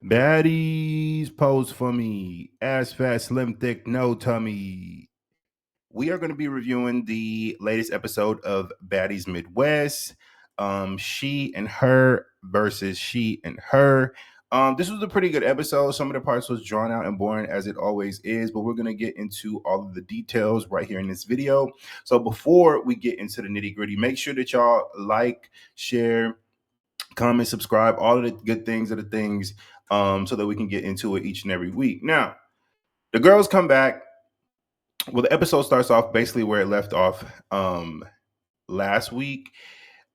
Baddies, pose for me. Ass fat, slim, thick, no tummy. We are going to be reviewing the latest episode of Baddies Midwest. She and her versus she and her. This was a pretty good episode. Some of the parts was drawn out and boring as it always is, but we're going to get into all of the details right here in this video. So before we get into the nitty gritty, make sure that y'all like, share, comment, subscribe, all of the good things are the things so that we can get into it each and every week. Now, the girls come back. Well, the episode starts off basically where it left off last week.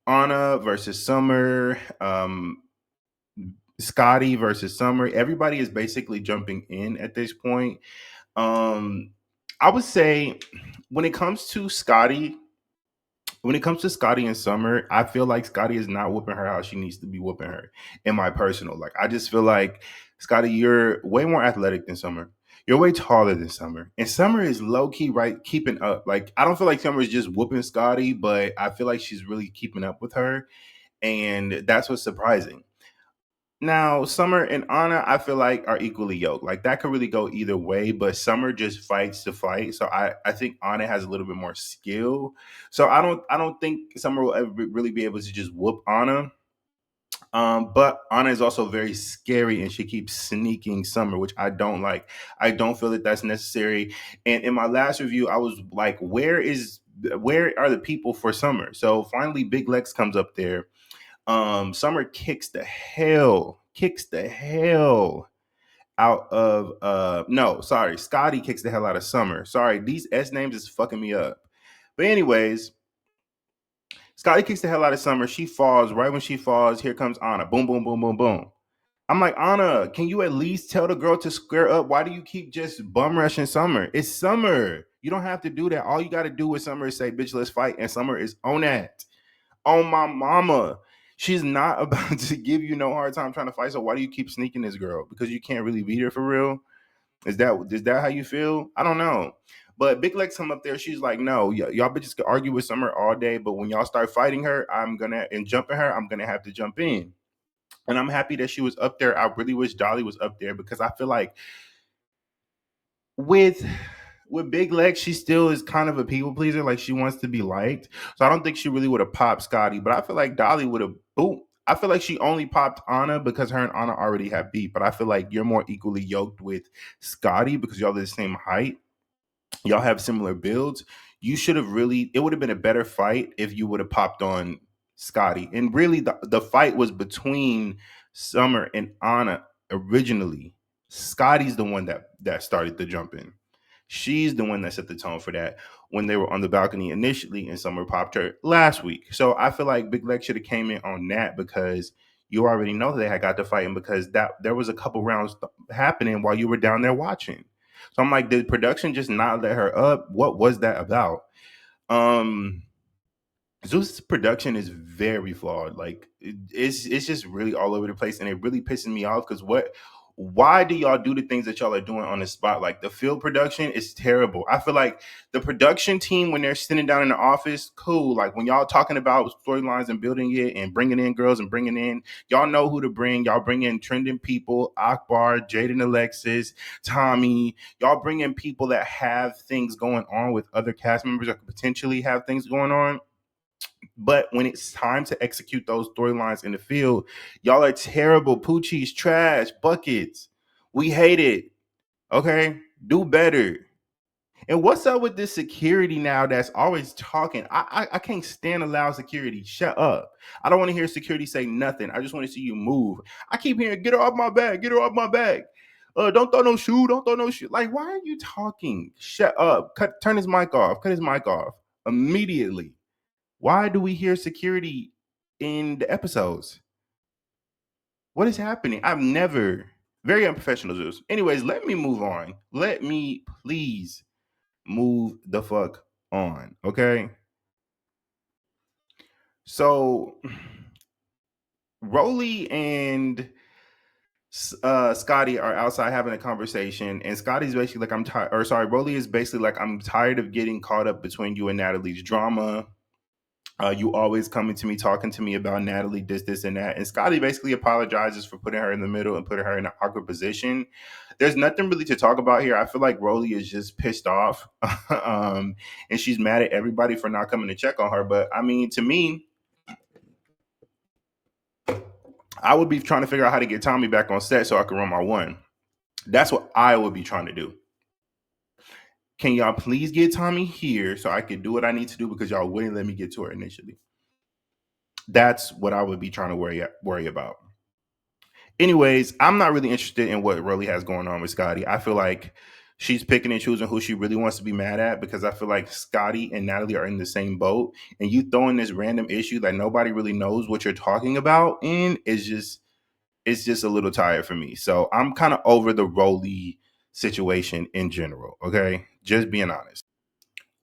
Anna versus Summer, Scotty versus Summer. Everybody is basically jumping in at this point. I would say when it comes to Scotty, and Summer, I feel like Scotty is not whooping her how she needs to be whooping her. In my personal, like, I just feel like Scotty, you're way more athletic than Summer. You're way taller than Summer, and Summer is low key right keeping up. Like, I don't feel like Summer is just whooping Scotty, but I feel like she's really keeping up with her, and that's what's surprising. Now, Summer and Anna, I feel like are equally yoked. Like, that could really go either way, but Summer just fights to fight. So I think Anna has a little bit more skill. So I don't think Summer will ever really be able to just whoop Anna. But Anna is also very scary, and she keeps sneaking Summer, which I don't like. I don't feel that that's necessary. And in my last review, I was like, where are the people for Summer? So finally, Big Lex comes up there. Summer kicks the hell out of no, sorry, Scotty kicks the hell out of Summer. Sorry, these S names is fucking me up. But anyways, Scotty kicks the hell out of Summer. She falls. Right when she falls, here comes Anna. Boom, boom, boom, boom, boom. I'm like, Anna, can you at least tell the girl to square up? Why do you keep just bum rushing Summer? It's Summer. You don't have to do that. All you got to do with Summer is say, bitch, let's fight. And Summer is on that. On my mama. She's not about to give you no hard time trying to fight. So why do you keep sneaking this girl? Because you can't really beat her for real? Is that how you feel? I don't know. But Big Lex come up there. She's like, no, y'all bitches can argue with Summer all day, but when y'all start fighting her, and jumping her, I'm gonna have to jump in. And I'm happy that she was up there. I really wish Dolly was up there because I feel like with Big Lex, she still is kind of a people pleaser. Like, she wants to be liked. So I don't think she really would have popped Scotty, but I feel like Dolly would have boom. I feel like she only popped Anna because her and Anna already have beat. But I feel like you're more equally yoked with Scotty because y'all are the same height. Y'all have similar builds. You should have really, it would have been a better fight if you would have popped on Scotty. And really, the fight was between Summer and Anna originally. Scotty's the one that started the jumping. She's the one that set the tone for that when they were on the balcony initially, and Summer popped her last week. So I feel like Big Leg should have came in on that because you already know that they had got to fighting because that there was a couple rounds happening while you were down there watching. So I'm like, did production just not let her up? What was that about? Um Zeus' production is very flawed. Like, it's just really all over the place, and it really pisses me off because why do y'all do the things that y'all are doing on the spot? Like, the field production is terrible. I feel like the production team, when they're sitting down in the office, cool. Like, when y'all talking about storylines and building it and bringing in girls and bringing in, y'all know who to bring. Y'all bring in trending people, Akbar, Jaden, Alexis, Tommy. Y'all bring in people that have things going on with other cast members that could potentially have things going on. But when it's time to execute those storylines in the field, y'all are terrible. Poochies, trash, buckets. We hate it. Okay? Do better. And what's up with this security now that's always talking? I can't stand loud security. Shut up. I don't want to hear security say nothing. I just want to see you move. I keep hearing, get her off my back, get her off my back. Don't throw no shoe, don't throw no shoe. Like, why are you talking? Shut up. Turn his mic off. Cut his mic off immediately. Why do we hear security in the episodes? What is happening? I've never. Very unprofessional, Zeus. Anyways, let me move on. Let me please move the fuck on, okay? So, Rollie and Scotty are outside having a conversation, and Scotty's basically like, I'm tired. Or sorry, Rollie is basically like, I'm tired of getting caught up between you and Natalie's drama. You always coming to me talking to me about Natalie, this, and that. And Scotty basically apologizes for putting her in the middle and putting her in an awkward position. There's nothing really to talk about here. I feel like Rollie is just pissed off, and she's mad at everybody for not coming to check on her. But I mean, to me, I would be trying to figure out how to get Tommy back on set so I can run my one. That's what I would be trying to do. Can y'all please get Tommy here so I can do what I need to do because y'all wouldn't let me get to her initially? That's what I would be trying to worry about. Anyways, I'm not really interested in what Rollie has going on with Scotty. I feel like she's picking and choosing who she really wants to be mad at because I feel like Scotty and Natalie are in the same boat. And you throwing this random issue that nobody really knows what you're talking about in is just it's just a little tired for me. So I'm kind of over the Rollie situation in general. Okay. Just being honest.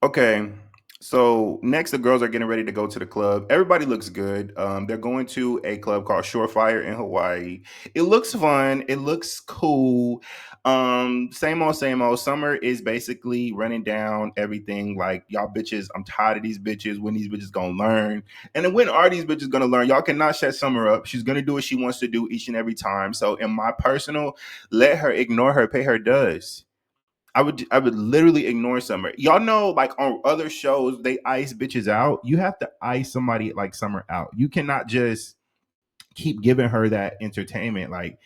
Okay. So next, the girls are getting ready to go to the club. Everybody looks good. They're going to a club called Shorefire in Hawaii. It looks fun. It looks cool. Same old, same old. Summer is basically running down everything. Like y'all bitches, I'm tired of these bitches. When these bitches gonna learn? And then when are these bitches gonna learn? Y'all cannot shut Summer up. She's gonna do what she wants to do each and every time. So in my personal, let her ignore her, pay her dues. I would literally ignore Summer. Y'all know, like on other shows, they ice bitches out. You have to ice somebody like Summer out. You cannot just keep giving her that entertainment. Like,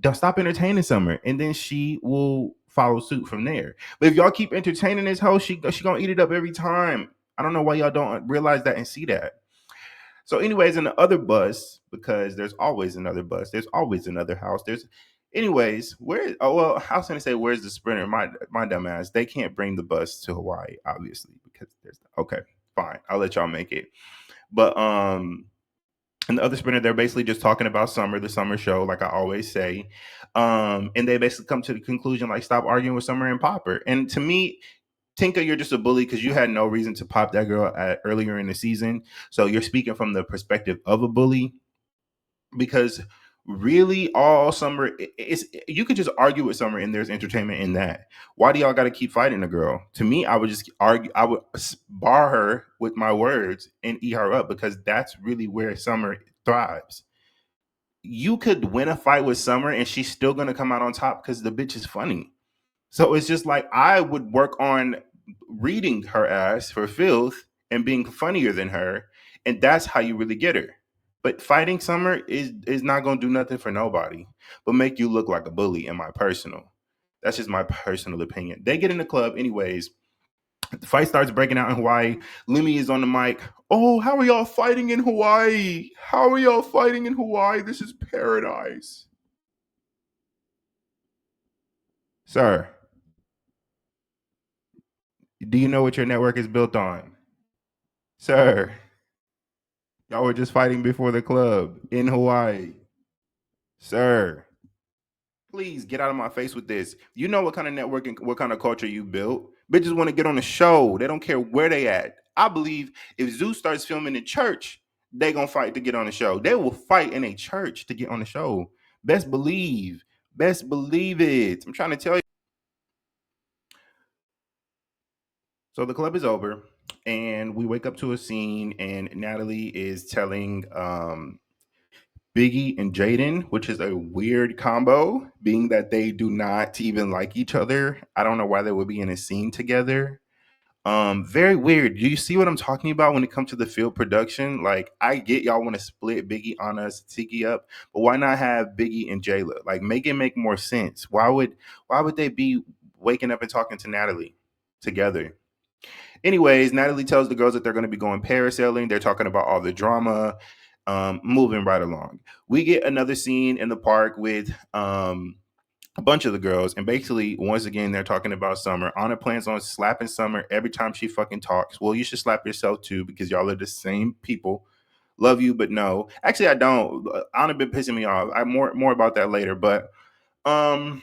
don't stop entertaining Summer, and then she will follow suit from there. But if y'all keep entertaining this hoe, she gonna eat it up every time. I don't know why y'all don't realize that and see that. So, anyways, in the other bus, because there's always another bus, there's always another house. Anyways, where? Oh well, I was gonna say, where's the sprinter? My dumb ass. They can't bring the bus to Hawaii, obviously, because there's okay, fine. I'll let y'all make it. But and the other sprinter, they're basically just talking about summer, the summer show, like I always say. And they basically come to the conclusion, like, stop arguing with Summer and Popper. And to me, Tinka, you're just a bully because you had no reason to pop that girl earlier in the season. So you're speaking from the perspective of a bully because really all summer it's you could just argue with Summer and there's entertainment in that. Why do y'all got to keep fighting the girl? To me, I would just argue. I would bar her with my words and eat her up because that's really where Summer thrives. You could win a fight with Summer and she's still gonna come out on top because the bitch is funny. So it's just like I would work on reading her ass for filth and being funnier than her, and that's how you really get her. But fighting Summer is not gonna do nothing for nobody, but make you look like a bully. In my personal, that's just my personal opinion. They get in the club anyways. The fight starts breaking out in Hawaii. Lemmy is on the mic. Oh, how are y'all fighting in Hawaii? How are y'all fighting in Hawaii? This is paradise, sir. Do you know what your network is built on, sir? Y'all were just fighting before the club in Hawaii. Sir, please get out of my face with this. You know what kind of networking, what kind of culture you built. Bitches want to get on the show. They don't care where they at. I believe if Zeus starts filming in church, they gonna fight to get on the show. They will fight in a church to get on the show. Best believe. Best believe it. I'm trying to tell you. So the club is over, and we wake up to a scene, and Natalie is telling Biggie and Jaden, which is a weird combo, being that they do not even like each other. I don't know why they would be in a scene together. Very weird. Do you see what I'm talking about when it comes to the field production? Like, I get y'all want to split Biggie on us, Tiki up, but why not have Biggie and Jela? Like, make it make more sense. Why would they be waking up and talking to Natalie together? Anyways, Natalie tells the girls that they're going to be going parasailing. They're talking about all the drama. Moving right along, we get another scene in the park with a bunch of the girls, and basically, once again, they're talking about Summer. Anna plans on slapping Summer every time she fucking talks. Well, you should slap yourself too because y'all are the same people. Love you, but no. Actually, I don't. Anna been pissing me off. I more about that later, but um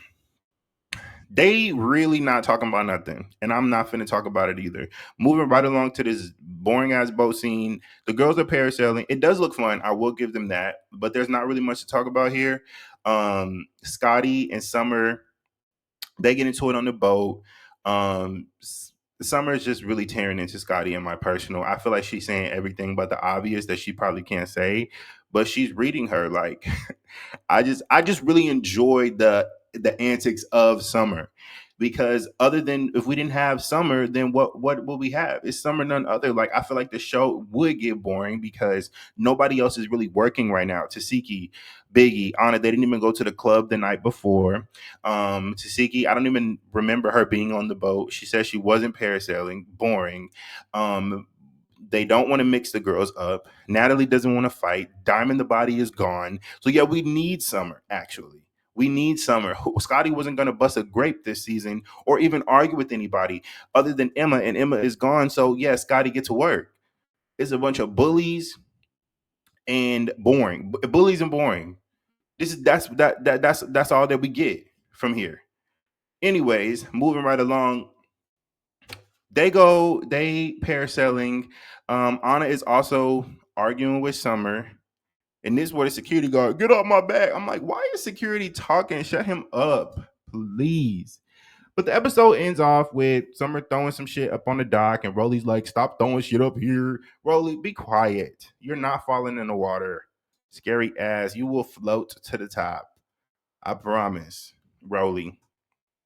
they really not talking about nothing, and I'm not finna talk about it either. Moving right along to this boring ass boat scene. The girls are parasailing. It does look fun. I will give them that, but there's not really much to talk about here. Scotty and Summer, they get into it on the boat. Summer is just really tearing into Scotty in my personal. I feel like she's saying everything but the obvious that she probably can't say, but she's reading her. Like I just really enjoyed the antics of Summer, because other than, if we didn't have Summer, then what will we have? It's Summer none other. Like I feel like the show would get boring because nobody else is really working right now. Tasiki, Biggie, Anna, they didn't even go to the club the night before. Tasiki, I don't even remember her being on the boat. She said she wasn't parasailing. Boring. Um, they don't want to mix the girls up. Natalie doesn't want to fight. Diamond the body is gone. So yeah, we need Summer, actually. We need Summer. Scotty wasn't going to bust a grape this season or even argue with anybody other than Emma, and Emma is gone. So yeah, Scotty, get to work. It's a bunch of bullies and boring. Bullies and boring. This is that's all that we get from here. Anyways, moving right along, they parasailing. Anna is also arguing with Summer. And this is where the security guard, get off my back. I'm like, why is security talking? Shut him up, please. But the episode ends off with Summer throwing some shit up on the dock, and Rollie's like, stop throwing shit up here. Rollie, be quiet. You're not falling in the water. Scary ass. You will float to the top. I promise. Rollie,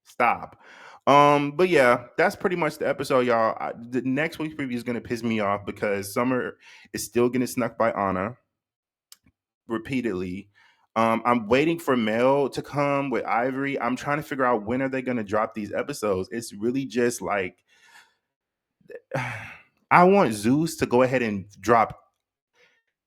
stop. But yeah, that's pretty much the episode, y'all. The next week's preview is gonna piss me off because Summer is still getting snuck by Anna repeatedly. I'm waiting for Mel to come with Ivory. I'm trying to figure out when are they going to drop these episodes. It's really just like I want Zeus to go ahead and drop.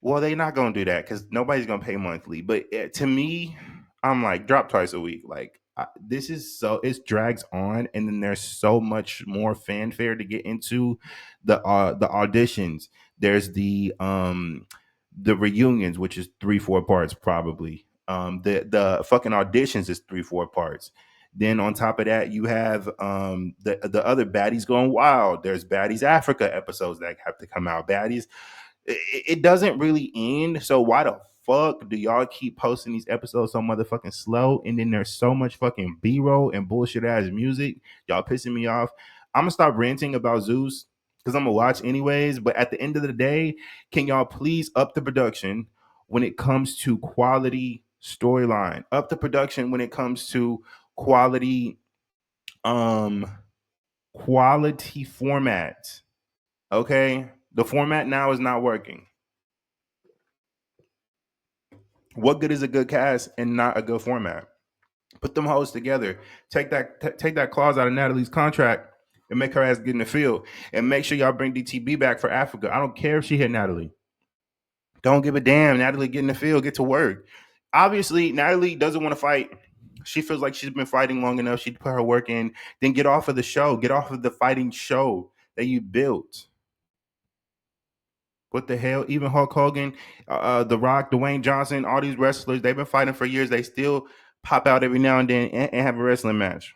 Well, they're not going to do that because nobody's going to pay monthly. But to me, I'm like, drop twice a week. Like this is so, it drags on, and then there's so much more fanfare to get into the auditions. There's the reunions, which is 3-4 parts probably. The fucking auditions is 3-4 parts. Then on top of that, you have the other Baddies Going Wild. There's Baddies Africa episodes that have to come out. Baddies, it doesn't really end. So why the fuck do y'all keep posting these episodes so motherfucking slow? And then there's so much fucking B-roll and bullshit ass music. Y'all pissing me off. I'm gonna stop ranting about Zeus because I'm gonna watch anyways. But at the end of the day, can y'all please up the production when it comes to quality storyline? Up the production when it comes to quality, um, quality format. Okay, the format now is not working. What good is a good cast and not a good format? Put them hoes together. Take that clause out of Natalie's contract and make her ass get in the field. And make sure y'all bring DTB back for Africa. I don't care if she hit Natalie. Don't give a damn. Natalie, get in the field. Get to work. Obviously, Natalie doesn't want to fight. She feels like she's been fighting long enough. She put her work in. Then get off of the show. Get off of the fighting show that you built. What the hell? Even Hulk Hogan, The Rock, Dwayne Johnson, all these wrestlers, they've been fighting for years. They still pop out every now and then and have a wrestling match.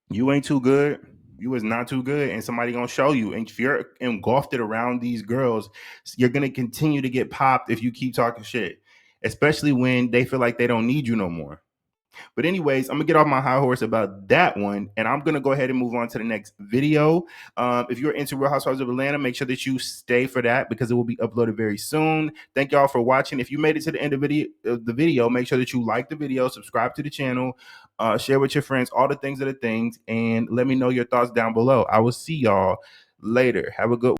You ain't too good. You is not too good, and somebody gonna show you. And if you're engulfed it around these girls, you're gonna continue to get popped if you keep talking shit, especially when they feel like they don't need you no more. But anyways, I'm gonna get off my high horse about that one, and I'm gonna go ahead and move on to the next video. If you're into Real Housewives of Atlanta, make sure that you stay for that because it will be uploaded very soon. Thank y'all for watching. If you made it to the end of the video, make sure that you like the video, subscribe to the channel, share with your friends, all the things are the things, and let me know your thoughts down below. I will see y'all later. Have a good one.